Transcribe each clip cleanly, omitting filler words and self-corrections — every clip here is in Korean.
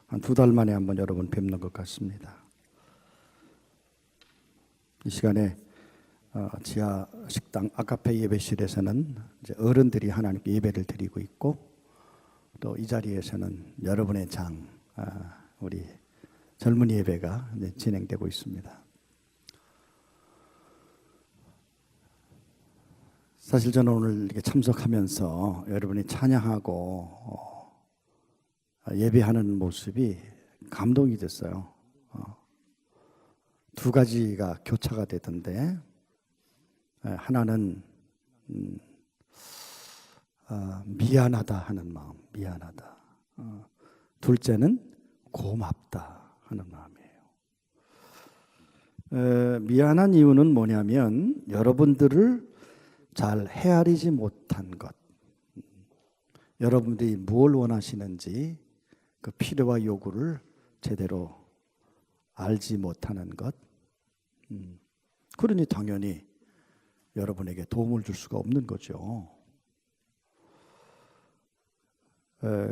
한 2달 만에 한번 여러분 뵙는 것 같습니다. 이 시간에 지하 식당 아카페 예배실에서는 이제 어른들이 하나님께 예배를 드리고 있고, 또 이 자리에서는 여러분의 장, 우리 젊은이 예배가 이제 진행되고 있습니다. 사실 저는 오늘 이렇게 참석하면서 여러분이 찬양하고 예배하는 모습이 감동이 됐어요. 2가지가 교차가 되던데, 하나는 미안하다 하는 마음, 미안하다. 둘째는 고맙다 하는 마음이에요. 미안한 이유는 뭐냐면 여러분들을 잘 헤아리지 못한 것, 여러분들이 무엇을 원하시는지 그 필요와 요구를 제대로 알지 못하는 것, 그러니 당연히 여러분에게 도움을 줄 수가 없는 거죠.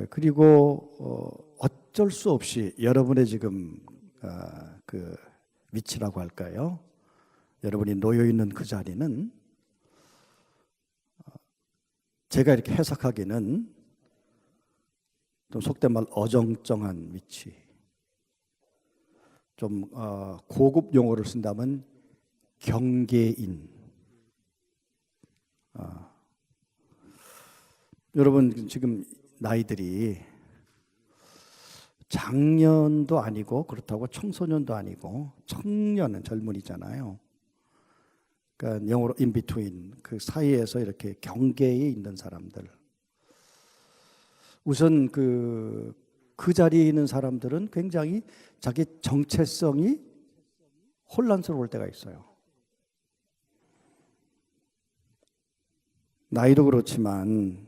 그리고 어쩔 수 없이 여러분의 지금 그 위치라고 할까요? 여러분이 놓여 있는 그 자리는 제가 이렇게 해석하기는 좀 속된 말 어정쩡한 위치, 좀 고급 용어를 쓴다면 경계인. 여러분 지금 나이들이 장년도 아니고 그렇다고 청소년도 아니고 청년은 젊은이잖아요. 그러니까 영어로 in between, 그 사이에서 이렇게 경계에 있는 사람들. 우선 그 자리에 있는 사람들은 굉장히 자기 정체성이 혼란스러울 때가 있어요. 나이도 그렇지만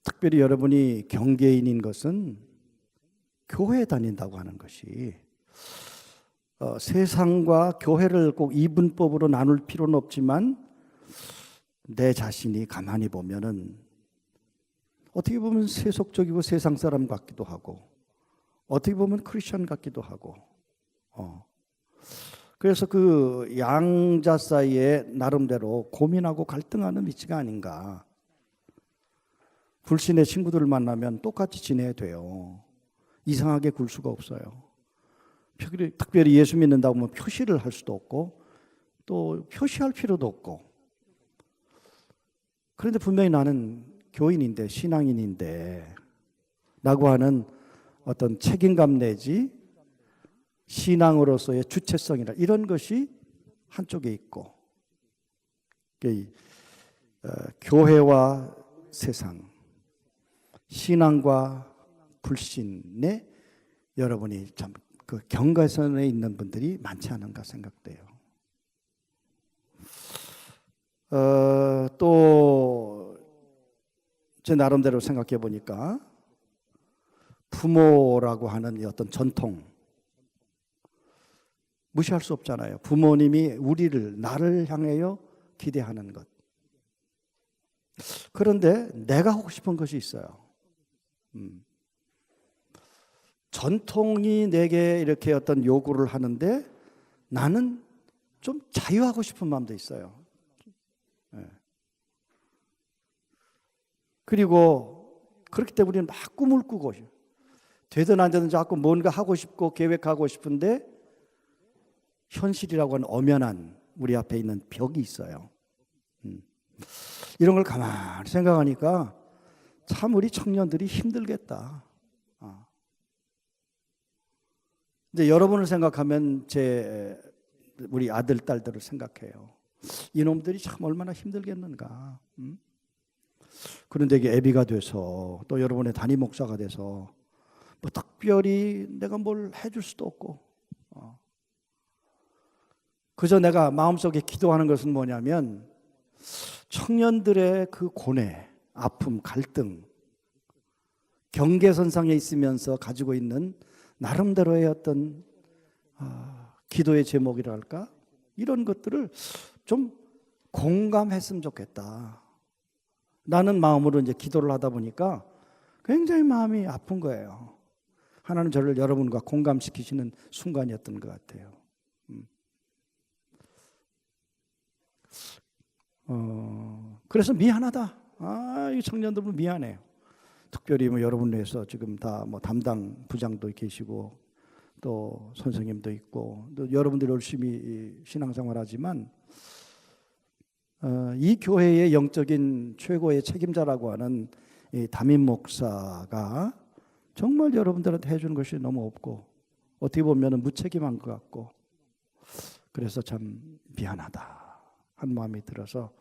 특별히 여러분이 경계인인 것은 교회 다닌다고 하는 것이, 세상과 교회를 꼭 이분법으로 나눌 필요는 없지만 내 자신이 가만히 보면은 어떻게 보면 세속적이고 세상 사람 같기도 하고, 어떻게 보면 크리스천 같기도 하고, 그래서 그 양자 사이에 나름대로 고민하고 갈등하는 위치가 아닌가. 불신의 친구들을 만나면 똑같이 지내야 돼요. 이상하게 굴 수가 없어요. 특별히 예수 믿는다고 하면 표시를 할 수도 없고, 또 표시할 필요도 없고. 그런데 분명히 나는 교인인데, 신앙인인데 라고 하는 어떤 책임감 내지 신앙으로서의 주체성이라, 이런 것이 한쪽에 있고, 교회와 세상, 신앙과 불신에 여러분이 참 그 경계선에 있는 분들이 많지 않은가 생각돼요. 또 제 나름대로 생각해 보니까 부모라고 하는 이 어떤 전통 무시할 수 없잖아요. 부모님이 나를 향하여 기대하는 것. 그런데 내가 하고 싶은 것이 있어요. 전통이 내게 이렇게 어떤 요구를 하는데 나는 좀 자유하고 싶은 마음도 있어요. 그리고 그렇기 때문에 우리는 막 꿈을 꾸고 되든 안 되든 자꾸 뭔가 하고 싶고 계획하고 싶은데 현실이라고 하는 엄연한 우리 앞에 있는 벽이 있어요. 이런 걸 가만히 생각하니까 참 우리 청년들이 힘들겠다. 이제 여러분을 생각하면 우리 아들, 딸들을 생각해요. 이놈들이 참 얼마나 힘들겠는가. 그런데 이게 애비가 돼서 또 여러분의 담임 목사가 돼서 뭐 특별히 내가 뭘 해줄 수도 없고, 그저 내가 마음속에 기도하는 것은 뭐냐면 청년들의 그 고뇌, 아픔, 갈등, 경계선상에 있으면서 가지고 있는 나름대로의 어떤 기도의 제목이랄까, 이런 것들을 좀 공감했으면 좋겠다. 라는 마음으로 이제 기도를 하다 보니까 굉장히 마음이 아픈 거예요. 하나님 저를 여러분과 공감시키시는 순간이었던 것 같아요. 그래서 미안하다. 이 청년들은 미안해요. 특별히 뭐 여러분 위해서 지금 다 뭐 담당 부장도 계시고 또 선생님도 있고 또 여러분들이 열심히 신앙생활하지만 이 교회의 영적인 최고의 책임자라고 하는 이 담임 목사가 정말 여러분들한테 해주는 것이 너무 없고 어떻게 보면 무책임한 것 같고 그래서 참 미안하다 한 마음이 들어서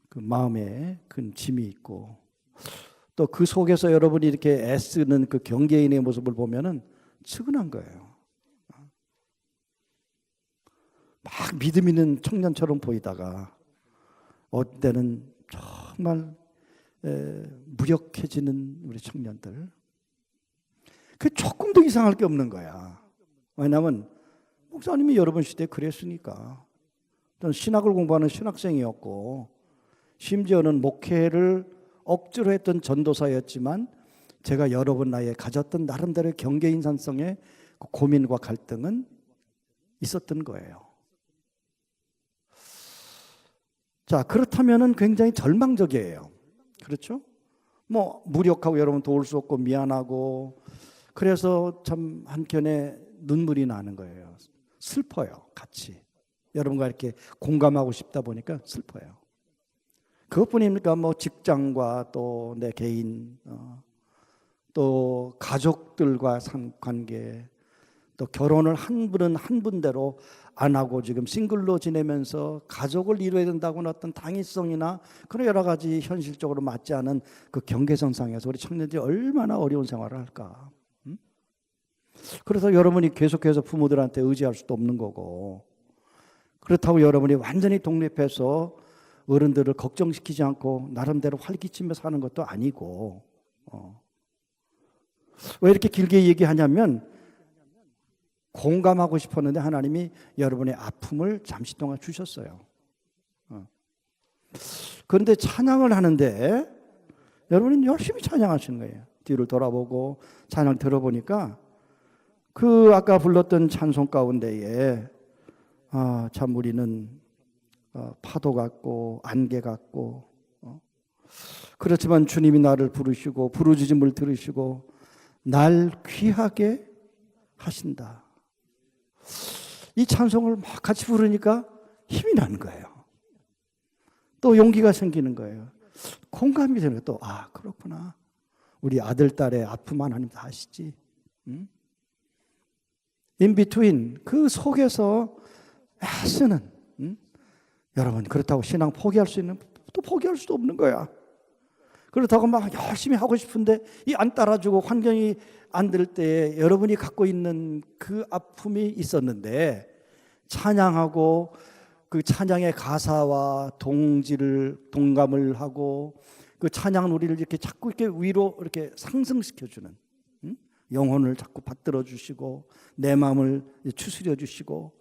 그 마음에 큰 짐이 있고 또 그 속에서 여러분이 이렇게 애쓰는 그 경계인의 모습을 보면은 측은한 거예요. 막 믿음 있는 청년처럼 보이다가 어떤 때는 정말 무력해지는 우리 청년들. 그 조금도 이상할 게 없는 거야. 왜냐하면 목사님이 여러분 시대에 그랬으니까. 저는 신학을 공부하는 신학생이었고 심지어는 목회를 억지로 했던 전도사였지만 제가 여러분 나이에 가졌던 나름대로의 경계인산성의 고민과 갈등은 있었던 거예요. 자, 그렇다면은 굉장히 절망적이에요. 그렇죠? 뭐 무력하고 여러분 도울 수 없고 미안하고 그래서 참 한켠에 눈물이 나는 거예요. 슬퍼요, 같이. 여러분과 이렇게 공감하고 싶다 보니까 슬퍼요. 그것뿐입니까? 뭐 직장과 또 내 개인, 또 가족들과 관계, 또 결혼을 한 분은 한 분대로 안 하고 지금 싱글로 지내면서 가족을 이루어야 된다고는 어떤 당위성이나 그런 여러 가지 현실적으로 맞지 않은 그 경계선상에서 우리 청년들이 얼마나 어려운 생활을 할까. 그래서 여러분이 계속해서 부모들한테 의지할 수도 없는 거고 그렇다고 여러분이 완전히 독립해서 어른들을 걱정시키지 않고 나름대로 활기치며 사는 것도 아니고 왜 이렇게 길게 얘기하냐면 공감하고 싶었는데 하나님이 여러분의 아픔을 잠시 동안 주셨어요. 그런데 찬양을 하는데 여러분은 열심히 찬양하시는 거예요. 뒤를 돌아보고 찬양 들어보니까 그 아까 불렀던 찬송 가운데에 참 우리는 파도 같고 안개 같고 그렇지만 주님이 나를 부르시고 부르짖음을 들으시고 날 귀하게 하신다. 이 찬송을 막 같이 부르니까 힘이 나는 거예요. 또 용기가 생기는 거예요. 공감이 되는 거예요. 또 그렇구나. 우리 아들 딸의 아픔 하나님 다 아시지. In between 그 속에서 애쓰는 여러분 그렇다고 신앙 포기할 수 있는 또 포기할 수도 없는 거야. 그렇다고 막 열심히 하고 싶은데 이 안 따라주고 환경이 안 될 때에 여러분이 갖고 있는 그 아픔이 있었는데 찬양하고 그 찬양의 가사와 동감을 하고 그 찬양 우리를 이렇게 자꾸 이렇게 위로 이렇게 상승시켜주는 영혼을 자꾸 받들어 주시고 내 마음을 추스려 주시고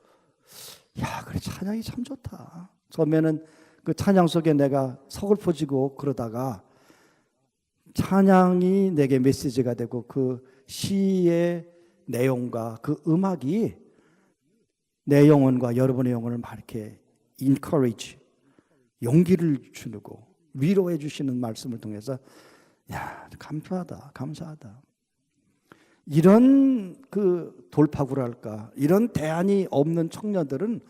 그래 찬양이 참 좋다. 처음에는 그 찬양 속에 내가 서글퍼지고 그러다가 찬양이 내게 메시지가 되고 그 시의 내용과 그 음악이 내 영혼과 여러분의 영혼을 막 이렇게 encourage, 용기를 주고 위로해 주시는 말씀을 통해서 감사하다. 이런 그 돌파구랄까, 이런 대안이 없는 청년들은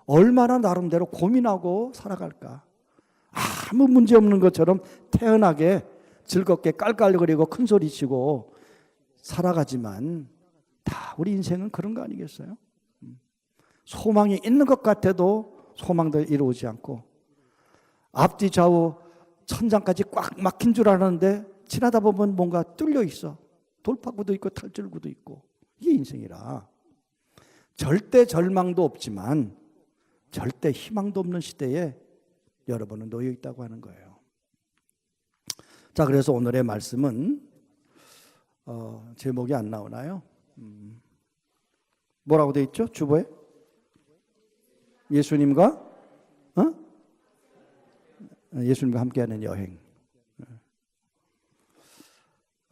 얼마나 나름대로 고민하고 살아갈까. 아무 문제 없는 것처럼 태연하게 즐겁게 깔깔거리고 큰소리치고 살아가지만 다 우리 인생은 그런 거 아니겠어요? 소망이 있는 것 같아도 소망도 이루어지지 않고 앞뒤 좌우 천장까지 꽉 막힌 줄 알았는데 지나다 보면 뭔가 뚫려 있어. 돌파구도 있고 탈출구도 있고. 이게 인생이라. 절대 절망도 없지만 절대 희망도 없는 시대에 여러분은 놓여 있다고 하는 거예요. 자, 그래서 오늘의 말씀은 제목이 안 나오나요? 뭐라고 돼 있죠? 주보에? 예수님과 예수님과 함께하는 여행.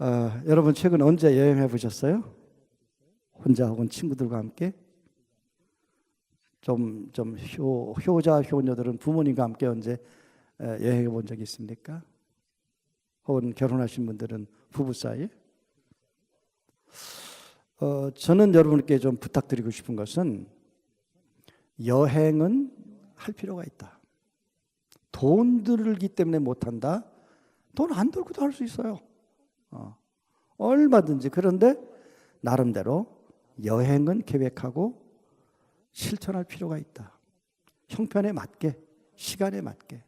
여러분 최근 언제 여행해 보셨어요? 혼자 혹은 친구들과 함께? 좀 효자, 효녀들은 부모님과 함께 언제 여행해 본 적이 있습니까? 혹은 결혼하신 분들은 부부 사이에? 저는 여러분께 좀 부탁드리고 싶은 것은 여행은 할 필요가 있다. 돈 들기 때문에 못한다? 돈 안 들고도 할 수 있어요. 얼마든지. 그런데 나름대로 여행은 계획하고 실천할 필요가 있다. 형편에 맞게, 시간에 맞게.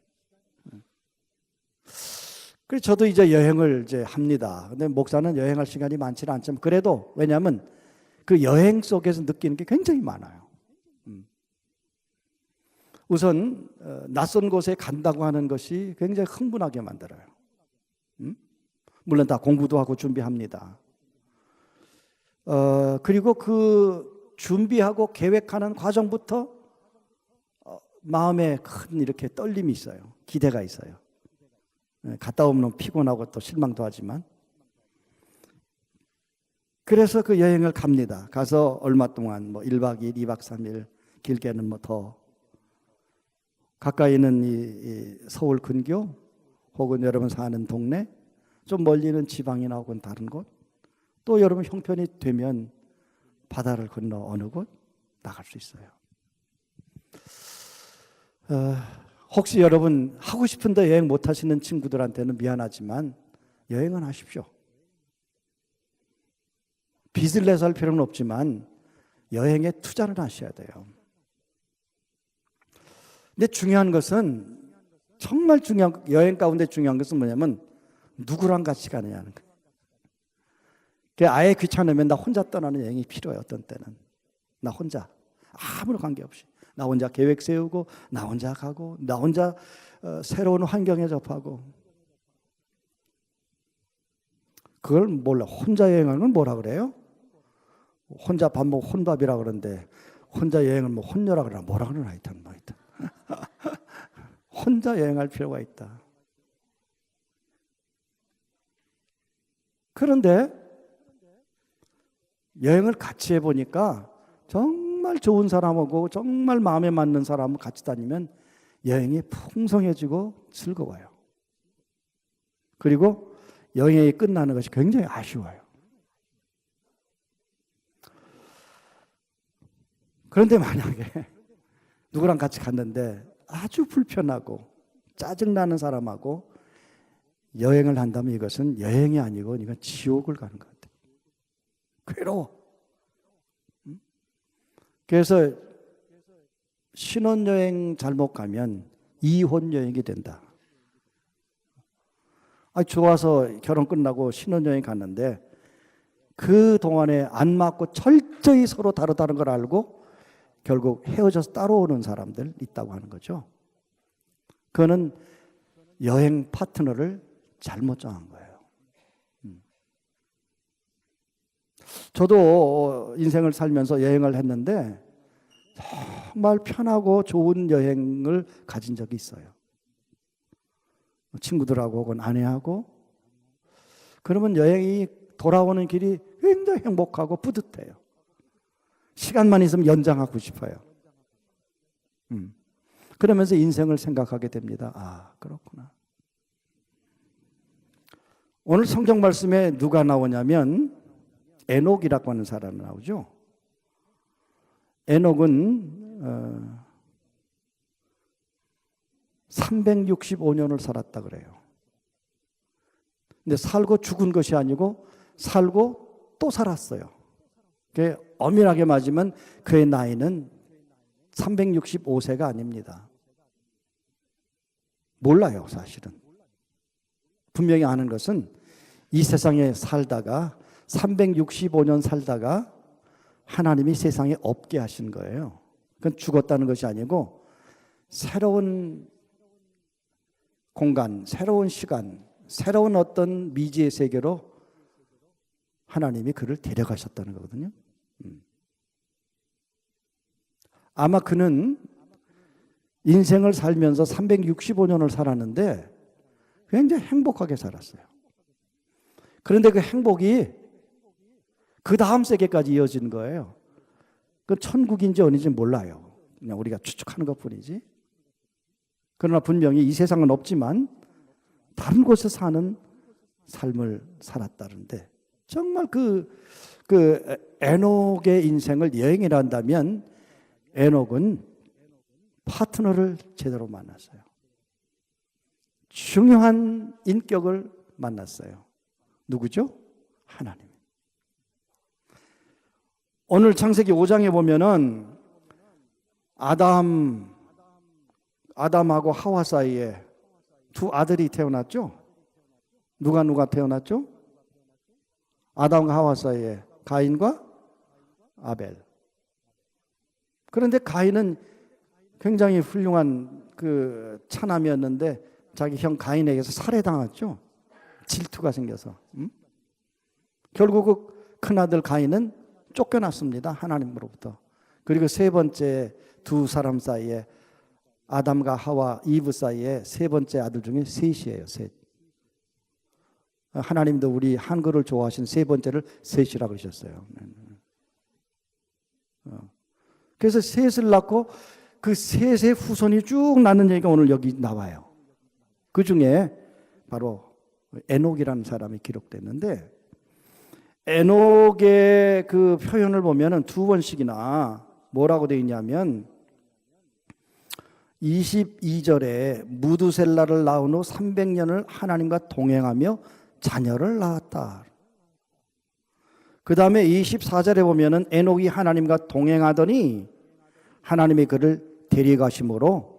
그래서 저도 이제 여행을 이제 합니다. 근데 목사는 여행할 시간이 많지는 않지만 그래도 왜냐하면 그 여행 속에서 느끼는 게 굉장히 많아요. 우선 낯선 곳에 간다고 하는 것이 굉장히 흥분하게 만들어요. 물론 다 공부도 하고 준비합니다. 그리고 그 준비하고 계획하는 과정부터 마음에 큰 이렇게 떨림이 있어요. 기대가 있어요. 갔다 오면 피곤하고 또 실망도 하지만. 그래서 그 여행을 갑니다. 가서 얼마 동안 뭐 1박 2일, 2박 3일, 길게는 뭐 더. 가까이는 이 서울 근교 혹은 여러분 사는 동네, 좀 멀리는 지방이나 혹은 다른 곳, 또 여러분 형편이 되면 바다를 건너 어느 곳 나갈 수 있어요. 혹시 여러분 하고 싶은데 여행 못 하시는 친구들한테는 미안하지만 여행은 하십시오. 빚을 내서 할 필요는 없지만 여행에 투자를 하셔야 돼요. 근데 중요한 것은 정말 여행 가운데 중요한 것은 뭐냐면 누구랑 같이 가느냐는 거예요. 아예 귀찮으면 나 혼자 떠나는 여행이 필요해요. 어떤 때는 나 혼자 아무런 관계없이 나 혼자 계획 세우고 나 혼자 가고 나 혼자 새로운 환경에 접하고 그걸 몰라. 혼자 여행하는 건 뭐라 그래요? 혼자 밥 먹고 혼밥이라 그러는데 혼자 여행을 뭐 혼녀라 그러나 뭐라 그러나 하여튼 뭐 하여튼 혼자 여행할 필요가 있다. 그런데 여행을 같이 해보니까 정말 좋은 사람하고 정말 마음에 맞는 사람하고 같이 다니면 여행이 풍성해지고 즐거워요. 그리고 여행이 끝나는 것이 굉장히 아쉬워요. 그런데 만약에 누구랑 같이 갔는데 아주 불편하고 짜증나는 사람하고 여행을 한다면 이것은 여행이 아니고 이건 지옥을 가는 것 같아요. 괴로워. 그래서 신혼여행 잘못 가면 이혼여행이 된다. 좋아서 결혼 끝나고 신혼여행 갔는데 그 동안에 안 맞고 철저히 서로 다르다는 걸 알고 결국 헤어져서 따로 오는 사람들 있다고 하는 거죠. 그거는 여행 파트너를 잘못 정한 거예요. 저도 인생을 살면서 여행을 했는데 정말 편하고 좋은 여행을 가진 적이 있어요. 친구들하고 혹은 아내하고. 그러면 여행이 돌아오는 길이 굉장히 행복하고 뿌듯해요. 시간만 있으면 연장하고 싶어요. 그러면서 인생을 생각하게 됩니다. 아, 그렇구나. 오늘 성경 말씀에 누가 나오냐면 에녹이라고 하는 사람이 나오죠. 에녹은 365년을 살았다 그래요. 근데 살고 죽은 것이 아니고 살고 또 살았어요. 엄밀하게 맞으면 그의 나이는 365세가 아닙니다. 몰라요, 사실은. 분명히 아는 것은 이 세상에 살다가 365년 살다가 하나님이 세상에 없게 하신 거예요. 그건 죽었다는 것이 아니고 새로운 공간, 새로운 시간, 새로운 어떤 미지의 세계로 하나님이 그를 데려가셨다는 거거든요. 아마 그는 인생을 살면서 365년을 살았는데 굉장히 행복하게 살았어요. 그런데 그 행복이 그 다음 세계까지 이어지는 거예요. 그 천국인지 어딘지 몰라요. 그냥 우리가 추측하는 것뿐이지. 그러나 분명히 이 세상은 없지만 다른 곳에 사는 삶을 살았다는데, 정말 그 에녹의 인생을 여행이라 한다면 에녹은 파트너를 제대로 만났어요. 중요한 인격을 만났어요. 누구죠? 하나님. 오늘 창세기 5장에 보면은 아담하고 하와 사이에 두 아들이 태어났죠? 누가 태어났죠? 아담과 하와 사이에 가인과 아벨. 그런데 가인은 굉장히 훌륭한 그 차남이었는데 자기 형 가인에게서 살해당했죠. 질투가 생겨서. 결국 그 큰아들 가인은 쫓겨났습니다. 하나님으로부터. 그리고 세 번째 두 사람 사이에 아담과 하와 이브 사이에 세 번째 아들 중에 셋이에요. 셋. 하나님도 우리 한글을 좋아하신 세 번째를 셋이라고 그러셨어요. 그래서 셋을 낳고 그 셋의 후손이 쭉 낳는 얘기가 오늘 여기 나와요. 그 중에 바로 에녹이라는 사람이 기록됐는데, 에녹의 그 표현을 보면은 두 번씩이나 뭐라고 되어 있냐면 22절에 무두셀라를 낳은 후 300년을 하나님과 동행하며 자녀를 낳았다. 그 다음에 24절에 보면은 에녹이 하나님과 동행하더니 하나님이 그를 데려가심으로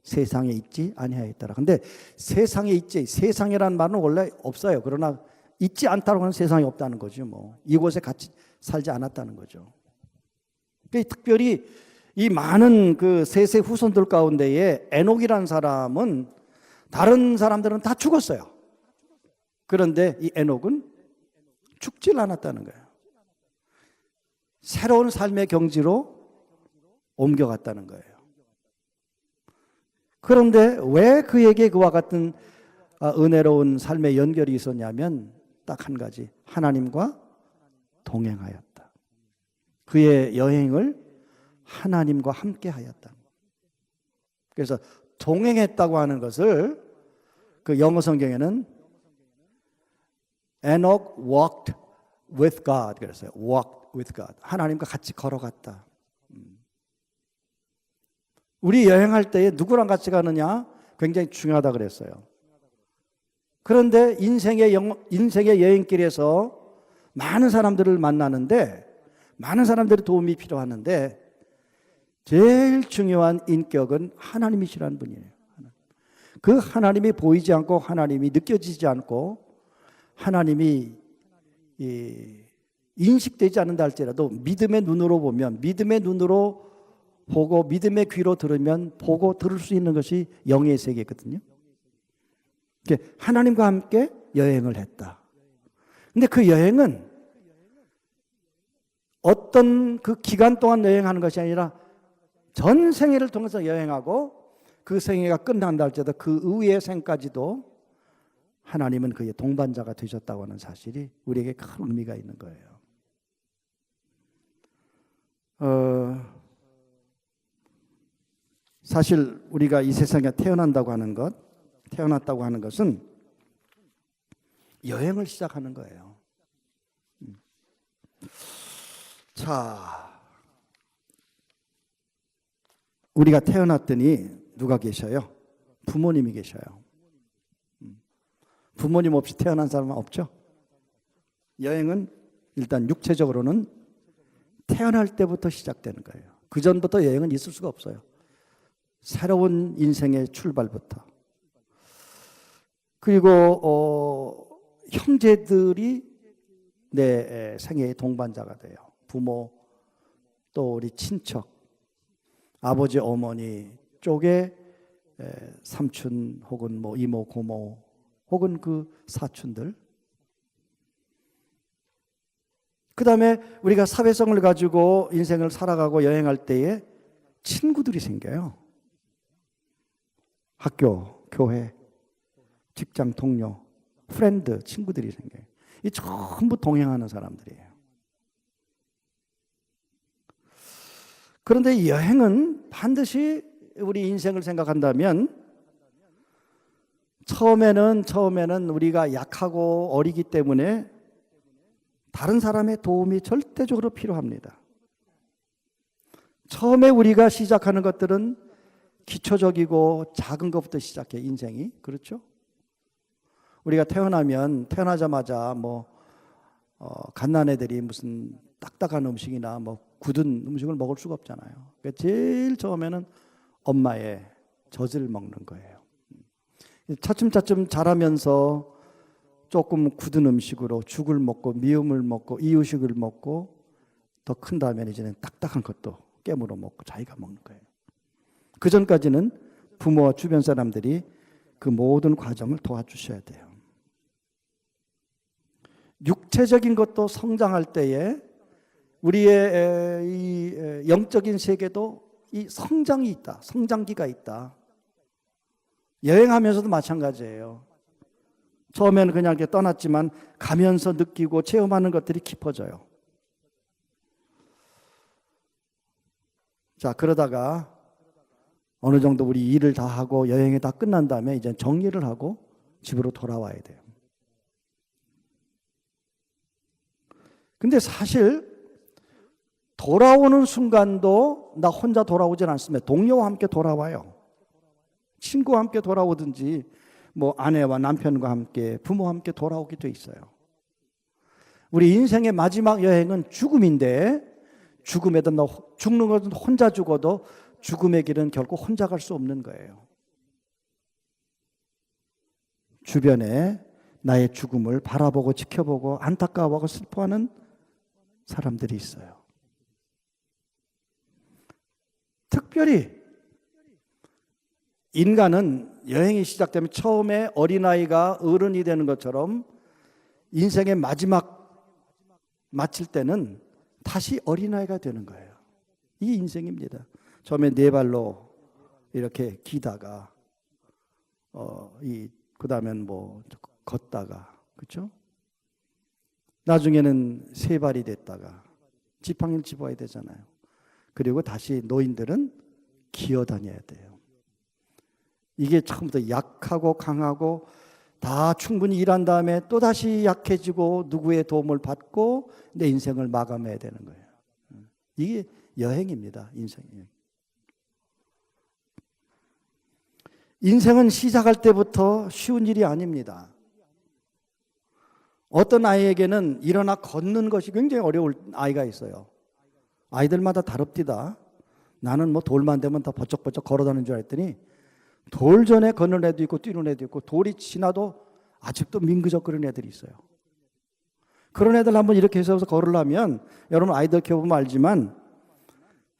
세상에 있지 아니하였더라. 근데 세상에 있지, 세상이라는 말은 원래 없어요. 그러나 있지 않다고 하는 세상이 없다는 거죠. 뭐 이곳에 같이 살지 않았다는 거죠. 특별히 이 많은 그 셋의 후손들 가운데에 에녹이라는 사람은 다른 사람들은 다 죽었어요. 그런데 이 에녹은 죽질 않았다는 거예요. 새로운 삶의 경지로 옮겨갔다는 거예요. 그런데 왜 그에게 그와 같은 은혜로운 삶의 연결이 있었냐면 딱 한 가지, 하나님과 동행하였다. 그의 여행을 하나님과 함께 하였다. 그래서 동행했다고 하는 것을 그 영어 성경에는 Enoch walked with God 그랬어요. walked with God. 하나님과 같이 걸어갔다. 우리 여행할 때에 누구랑 같이 가느냐 굉장히 중요하다 그랬어요. 그런데 인생의 여행길에서 많은 사람들을 만나는데, 많은 사람들의 도움이 필요하는데 제일 중요한 인격은 하나님이시라는 분이에요. 그 하나님이 보이지 않고 하나님이 느껴지지 않고 하나님이 인식되지 않는다 할지라도 믿음의 눈으로 보면, 믿음의 눈으로 보고 믿음의 귀로 들으면 보고 들을 수 있는 것이 영의 세계거든요. 하나님과 함께 여행을 했다. 근데 그 여행은 어떤 그 기간 동안 여행하는 것이 아니라 전 생애를 통해서 여행하고 그 생애가 끝난다 할지라도 그 이후의 생까지도 하나님은 그의 동반자가 되셨다고 하는 사실이 우리에게 큰 의미가 있는 거예요. 사실 우리가 이 세상에 태어났다고 하는 것은 여행을 시작하는 거예요. 자, 우리가 태어났더니 누가 계셔요? 부모님이 계셔요. 부모님 없이 태어난 사람은 없죠? 여행은 일단 육체적으로는 태어날 때부터 시작되는 거예요. 그 전부터 여행은 있을 수가 없어요. 새로운 인생의 출발부터. 그리고 형제들이 내 생애의 동반자가 돼요. 부모, 또 우리 친척, 아버지, 어머니 쪽에 삼촌 혹은 뭐 이모, 고모 혹은 그 사촌들. 그 다음에 우리가 사회성을 가지고 인생을 살아가고 여행할 때에 친구들이 생겨요. 학교, 교회, 직장 동료, 프렌드, 친구들이 생겨요. 이 전부 동행하는 사람들이에요. 그런데 여행은 반드시 우리 인생을 생각한다면 처음에는 우리가 약하고 어리기 때문에 다른 사람의 도움이 절대적으로 필요합니다. 처음에 우리가 시작하는 것들은 기초적이고 작은 것부터 시작해, 인생이. 그렇죠? 우리가 태어나자마자 갓난애들이 무슨 딱딱한 음식이나 굳은 음식을 먹을 수가 없잖아요. 그러니까 제일 처음에는 엄마의 젖을 먹는 거예요. 차츰차츰 자라면서 조금 굳은 음식으로 죽을 먹고 미음을 먹고 이유식을 먹고 더 큰 다음에 이제는 딱딱한 것도 깨물어 먹고 자기가 먹는 거예요. 그 전까지는 부모와 주변 사람들이 그 모든 과정을 도와주셔야 돼요. 육체적인 것도 성장할 때에 우리의 이 영적인 세계도 이 성장이 있다. 성장기가 있다. 여행하면서도 마찬가지예요. 처음에는 그냥 이렇게 떠났지만 가면서 느끼고 체험하는 것들이 깊어져요. 자, 그러다가 어느 정도 우리 일을 다 하고 여행이 다 끝난 다음에 이제 정리를 하고 집으로 돌아와야 돼요. 근데 사실 돌아오는 순간도 나 혼자 돌아오진 않습니다. 동료와 함께 돌아와요. 친구와 함께 돌아오든지 아내와 남편과 함께 부모와 함께 돌아오게 돼 있어요. 우리 인생의 마지막 여행은 죽음인데 죽음에도 죽는 것은 혼자 죽어도 죽음의 길은 결코 혼자 갈 수 없는 거예요. 주변에 나의 죽음을 바라보고 지켜보고 안타까워하고 슬퍼하는 사람들이 있어요. 특별히 인간은 여행이 시작되면 처음에 어린아이가 어른이 되는 것처럼 인생의 마지막 마칠 때는 다시 어린아이가 되는 거예요. 이게 인생입니다. 처음에 네 발로 이렇게 기다가 그 다음엔 걷다가, 그렇죠? 나중에는 세 발이 됐다가 지팡이를 집어야 되잖아요. 그리고 다시 노인들은 기어다녀야 돼요. 이게 처음부터 약하고 강하고 다 충분히 일한 다음에 또 다시 약해지고 누구의 도움을 받고 내 인생을 마감해야 되는 거예요. 이게 여행입니다. 인생이에요. 인생은 시작할 때부터 쉬운 일이 아닙니다. 어떤 아이에게는 일어나 걷는 것이 굉장히 어려울 아이가 있어요. 아이들마다 다릅디다. 나는 돌만 되면 다 버쩍버쩍 걸어다니는 줄 알았더니 돌 전에 걷는 애도 있고 뛰는 애도 있고 돌이 지나도 아직도 민그적거리는 애들이 있어요. 그런 애들 한번 이렇게 해서 걸으려면 여러분 아이들 키워보면 알지만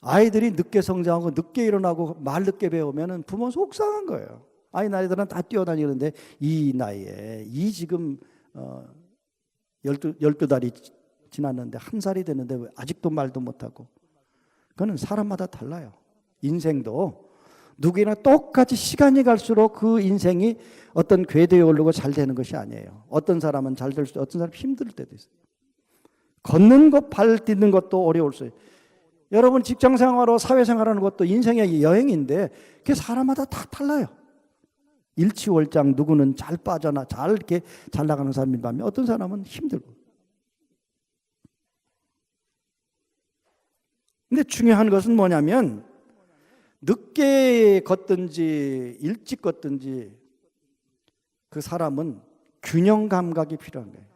아이들이 늦게 성장하고 늦게 일어나고 말 늦게 배우면 부모 속상한 거예요. 아이들은 다 뛰어다니는데 이 나이에 지금 12달이 지났는데 1살이 됐는데 왜 아직도 말도 못하고. 그거는 사람마다 달라요. 인생도 누구나 똑같이 시간이 갈수록 그 인생이 어떤 궤도에 오르고 잘 되는 것이 아니에요. 어떤 사람은 잘 될 수, 어떤 사람은 힘들 때도 있어요. 걷는 것, 발 딛는 것도 어려울 수 있어요. 여러분 직장생활하고 사회생활하는 것도 인생의 여행인데 그게 사람마다 다 달라요. 일취월장 누구는 잘 빠져나 잘 이렇게 잘 나가는 사람이 반면 어떤 사람은 힘들고. 근데 중요한 것은 뭐냐면 늦게 걷든지 일찍 걷든지 그 사람은 균형 감각이 필요한 거예요.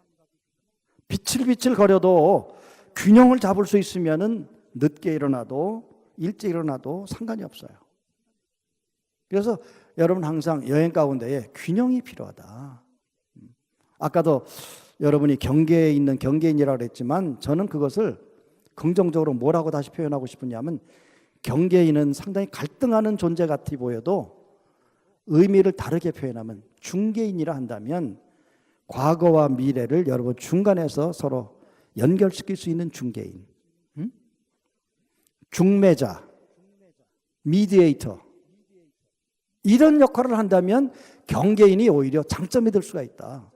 비틀비틀 거려도 균형을 잡을 수 있으면은 늦게 일어나도 일찍 일어나도 상관이 없어요. 그래서 여러분 항상 여행 가운데에 균형이 필요하다. 아까도 여러분이 경계에 있는 경계인이라고 그랬지만 저는 그것을 긍정적으로 뭐라고 다시 표현하고 싶으냐면 경계인은 상당히 갈등하는 존재 같아 보여도 의미를 다르게 표현하면 중계인이라 한다면 과거와 미래를 여러분 중간에서 서로 연결시킬 수 있는 중개인, 중매자, 미디에이터 이런 역할을 한다면 경계인이 오히려 장점이 될 수가 있다.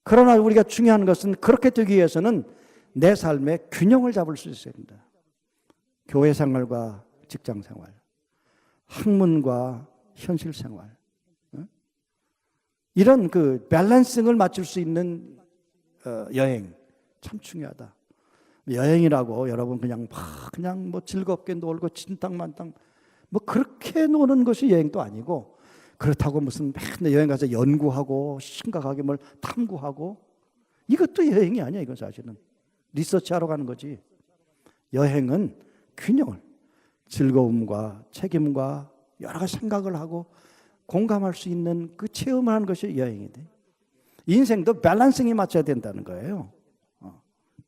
그러나 우리가 중요한 것은 그렇게 되기 위해서는 내 삶의 균형을 잡을 수 있어야 된다. 교회 생활과 직장 생활, 학문과 현실 생활, 이런 그 밸런싱을 맞출 수 있는 여행 참 중요하다. 여행이라고 여러분 그냥 뭐 즐겁게 놀고 진탕만탕 뭐 그렇게 노는 것이 여행도 아니고, 그렇다고 무슨 맨날 여행 가서 연구하고 심각하게 뭘 탐구하고 이것도 여행이 아니야. 이건 사실은 리서치하러 가는 거지. 여행은 균형을, 즐거움과 책임과 여러 가지 생각을 하고 공감할 수 있는 그 체험을 하는 것이 여행이 돼. 인생도 밸런싱이 맞춰야 된다는 거예요.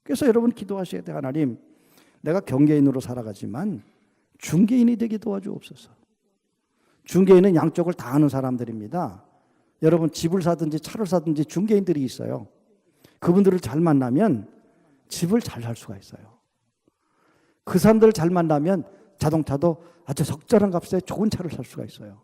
그래서 여러분 기도하셔야 돼. 하나님, 내가 경계인으로 살아가지만 중개인이 되게 도와주옵소서. 중개인은 양쪽을 다 아는 사람들입니다. 여러분 집을 사든지 차를 사든지 중개인들이 있어요. 그분들을 잘 만나면 집을 잘 살 수가 있어요. 그 사람들을 잘 만나면 자동차도 아주 적절한 값에 좋은 차를 살 수가 있어요.